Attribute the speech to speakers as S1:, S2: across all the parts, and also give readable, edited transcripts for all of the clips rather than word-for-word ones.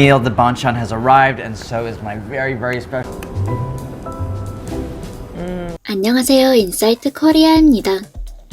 S1: meal, the banchan, has arrived, and so is my very, very special.
S2: 안녕하세요. 인사이트 코리아입니다.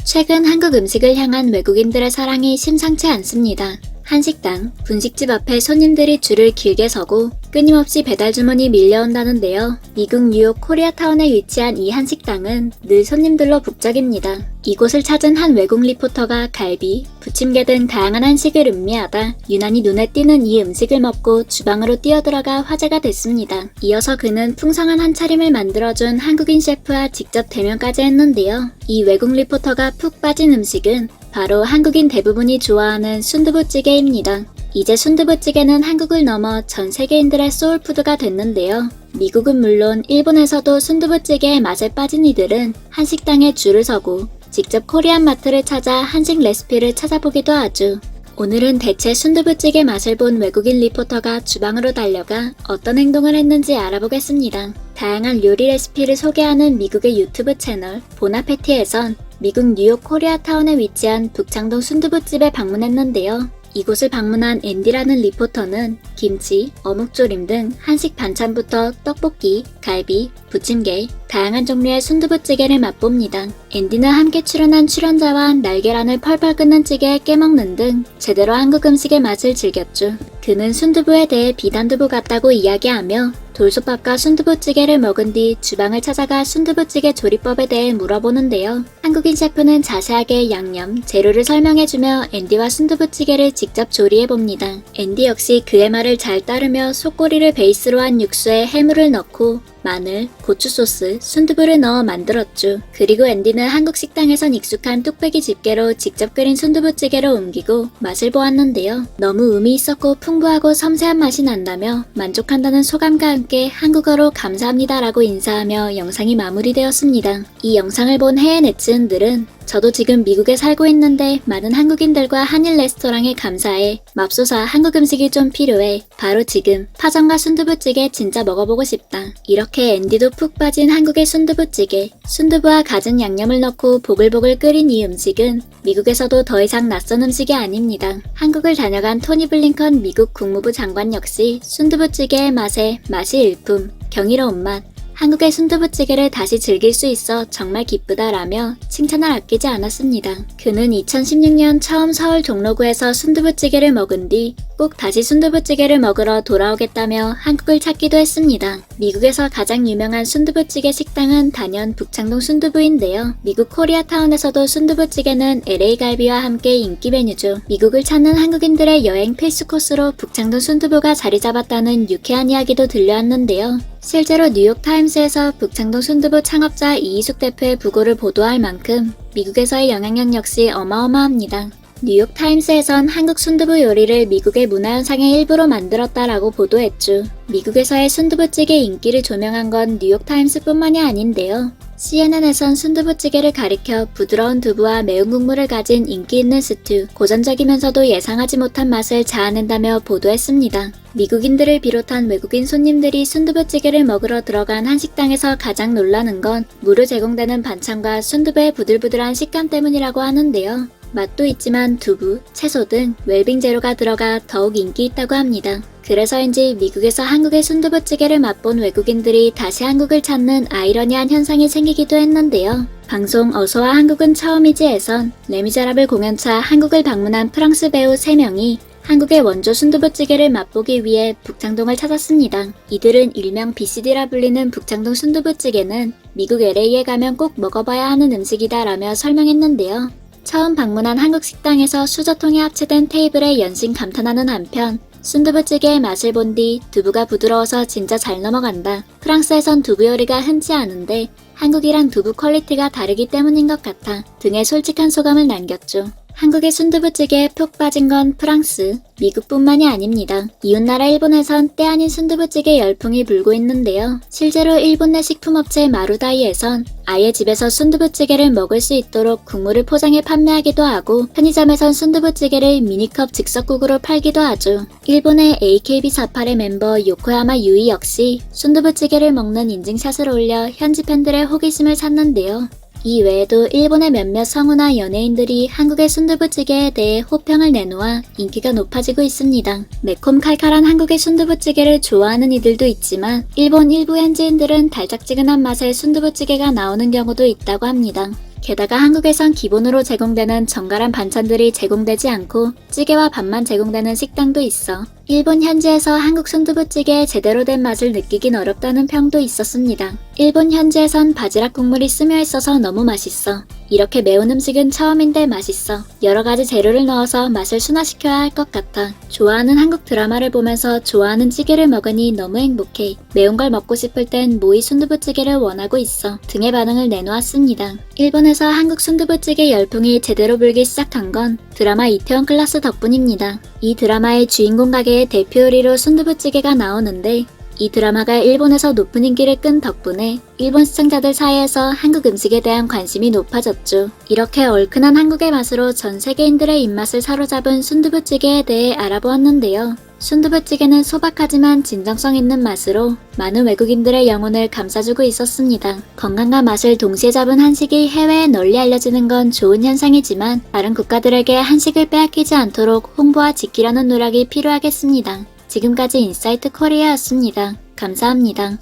S2: 최근 한국 음식을 향한 외국인들의 사랑이 심상치 않습니다. 한식당, 분식집 앞에 손님들이 줄을 길게 서고 끊임없이 배달 주문이 밀려온다는데요. 미국 뉴욕 코리아타운에 위치한 이 한식당은 늘 손님들로 북적입니다. 이곳을 찾은 한 외국 리포터가 갈비, 부침개 등 다양한 한식을 음미하다 유난히 눈에 띄는 이 음식을 먹고 주방으로 뛰어들어가 화제가 됐습니다. 이어서 그는 풍성한 한 차림을 만들어준 한국인 셰프와 직접 대면까지 했는데요. 이 외국 리포터가 푹 빠진 음식은 바로 한국인 대부분이 좋아하는 순두부찌개입니다. 이제 순두부찌개는 한국을 넘어 전 세계인들의 소울푸드가 됐는데요. 미국은 물론 일본에서도 순두부찌개의 맛에 빠진 이들은 한식당에 줄을 서고 직접 코리안 마트를 찾아 한식 레시피를 찾아보기도 하죠. 오늘은 대체 순두부찌개 맛을 본 외국인 리포터가 주방으로 달려가 어떤 행동을 했는지 알아보겠습니다. 다양한 요리 레시피를 소개하는 미국의 유튜브 채널 보나페티에선 미국 뉴욕 코리아타운에 위치한 북창동 순두부집에 방문했는데요. 이곳을 방문한 앤디라는 리포터는 김치, 어묵조림 등 한식 반찬부터 떡볶이, 갈비, 부침개, 다양한 종류의 순두부찌개를 맛봅니다. 앤디는 함께 출연한 출연자와 날계란을 펄펄 끓는 찌개에 깨먹는 등 제대로 한국 음식의 맛을 즐겼죠. 그는 순두부에 대해 비단두부 같다고 이야기하며 돌솥밥과 순두부찌개를 먹은 뒤 주방을 찾아가 순두부찌개 조리법에 대해 물어보는데요. 한국인 셰프는 자세하게 양념, 재료를 설명해주며 앤디와 순두부찌개를 직접 조리해봅니다. 앤디 역시 그의 말을 잘 따르며 속꼬리를 베이스로 한 육수에 해물을 넣고 마늘, 고추 소스, 순두부를 넣어 만들었죠. 그리고 앤디는 한국 식당에선 익숙한 뚝배기 집게로 직접 끓인 순두부찌개로 옮기고 맛을 보았는데요. 너무 의미 있었고 풍부하고 섬세한 맛이 난다며 만족한다는 소감과 함께 한국어로 감사합니다라고 인사하며 영상이 마무리되었습니다. 이 영상을 본 해외 네티즌들은 저도 지금 미국에 살고 있는데 많은 한국인들과 한일 레스토랑에 감사해. 맙소사 한국 음식이 좀 필요해. 바로 지금 파전과 순두부찌개 진짜 먹어보고 싶다. 이렇게 앤디도 푹 빠진 한국의 순두부찌개. 순두부와 갖은 양념을 넣고 보글보글 끓인 이 음식은 미국에서도 더 이상 낯선 음식이 아닙니다. 한국을 다녀간 토니 블링컨 미국 국무부 장관 역시 순두부찌개의 맛이 일품, 경이로운 맛. 한국의 순두부찌개를 다시 즐길 수 있어 정말 기쁘다라며 칭찬을 아끼지 않았습니다. 그는 2016년 처음 서울 종로구에서 순두부찌개를 먹은 뒤 꼭 다시 순두부찌개를 먹으러 돌아오겠다며 한국을 찾기도 했습니다. 미국에서 가장 유명한 순두부찌개 식당은 단연 북창동 순두부인데요. 미국 코리아타운에서도 순두부찌개는 LA 갈비와 함께 인기 메뉴죠. 미국을 찾는 한국인들의 여행 필수 코스로 북창동 순두부가 자리 잡았다는 유쾌한 이야기도 들려왔는데요. 실제로 뉴욕타임스에서 북창동 순두부 창업자 이희숙 대표의 부고를 보도할 만큼 미국에서의 영향력 역시 어마어마합니다. 뉴욕타임스에선 한국 순두부 요리를 미국의 문화현상의 일부로 만들었다라고 보도했죠. 미국에서의 순두부찌개 인기를 조명한 건 뉴욕타임스뿐만이 아닌데요. CNN에선 순두부찌개를 가리켜 부드러운 두부와 매운 국물을 가진 인기 있는 스튜, 고전적이면서도 예상하지 못한 맛을 자아낸다며 보도했습니다. 미국인들을 비롯한 외국인 손님들이 순두부찌개를 먹으러 들어간 한식당에서 가장 놀라는 건 무료 제공되는 반찬과 순두부의 부들부들한 식감 때문이라고 하는데요. 맛도 있지만 두부, 채소 등 웰빙 재료가 들어가 더욱 인기 있다고 합니다. 그래서인지 미국에서 한국의 순두부찌개를 맛본 외국인들이 다시 한국을 찾는 아이러니한 현상이 생기기도 했는데요. 방송 어서와 한국은 처음이지에선 레미제라블 공연차 한국을 방문한 프랑스 배우 3명이 한국의 원조 순두부찌개를 맛보기 위해 북창동을 찾았습니다. 이들은 일명 BCD라 불리는 북창동 순두부찌개는 미국 LA에 가면 꼭 먹어봐야 하는 음식이다라며 설명했는데요. 처음 방문한 한국 식당에서 수저통에 합체된 테이블에 연신 감탄하는 한편 순두부찌개의 맛을 본 뒤 두부가 부드러워서 진짜 잘 넘어간다. 프랑스에선 두부 요리가 흔치 않은데 한국이랑 두부 퀄리티가 다르기 때문인 것 같아 등의 솔직한 소감을 남겼죠. 한국의 순두부찌개에 푹 빠진 건 프랑스, 미국뿐만이 아닙니다. 이웃나라 일본에선 때 아닌 순두부찌개 열풍이 불고 있는데요. 실제로 일본 내 식품업체 마루다이에선 아예 집에서 순두부찌개를 먹을 수 있도록 국물을 포장해 판매하기도 하고 편의점에선 순두부찌개를 미니컵 즉석국으로 팔기도 하죠. 일본의 AKB48의 멤버 요코야마 유이 역시 순두부찌개를 먹는 인증샷을 올려 현지 팬들의 호기심을 샀는데요. 이 외에도 일본의 몇몇 성우나 연예인들이 한국의 순두부찌개에 대해 호평을 내놓아 인기가 높아지고 있습니다. 매콤 칼칼한 한국의 순두부찌개를 좋아하는 이들도 있지만 일본 일부 현지인들은 달짝지근한 맛의 순두부찌개가 나오는 경우도 있다고 합니다. 게다가 한국에선 기본으로 제공되는 정갈한 반찬들이 제공되지 않고 찌개와 밥만 제공되는 식당도 있어 일본 현지에서 한국 순두부찌개의 제대로 된 맛을 느끼긴 어렵다는 평도 있었습니다. 일본 현지에선 바지락 국물이 스며 있어서 너무 맛있어. 이렇게 매운 음식은 처음인데 맛있어. 여러 가지 재료를 넣어서 맛을 순화시켜야 할 것 같아. 좋아하는 한국 드라마를 보면서 좋아하는 찌개를 먹으니 너무 행복해. 매운 걸 먹고 싶을 땐 모이 순두부찌개를 원하고 있어. 등의 반응을 내놓았습니다. 일본에서 한국 순두부찌개 열풍이 제대로 불기 시작한 건 드라마 이태원 클라스 덕분입니다. 이 드라마의 주인공 가게의 대표 요리로 순두부찌개가 나오는데 이 드라마가 일본에서 높은 인기를 끈 덕분에 일본 시청자들 사이에서 한국 음식에 대한 관심이 높아졌죠. 이렇게 얼큰한 한국의 맛으로 전 세계인들의 입맛을 사로잡은 순두부찌개에 대해 알아보았는데요. 순두부찌개는 소박하지만 진정성 있는 맛으로 많은 외국인들의 영혼을 감싸주고 있었습니다. 건강과 맛을 동시에 잡은 한식이 해외에 널리 알려지는 건 좋은 현상이지만 다른 국가들에게 한식을 빼앗기지 않도록 홍보와 지키려는 노력이 필요하겠습니다. 지금까지 인사이트 코리아였습니다. 감사합니다.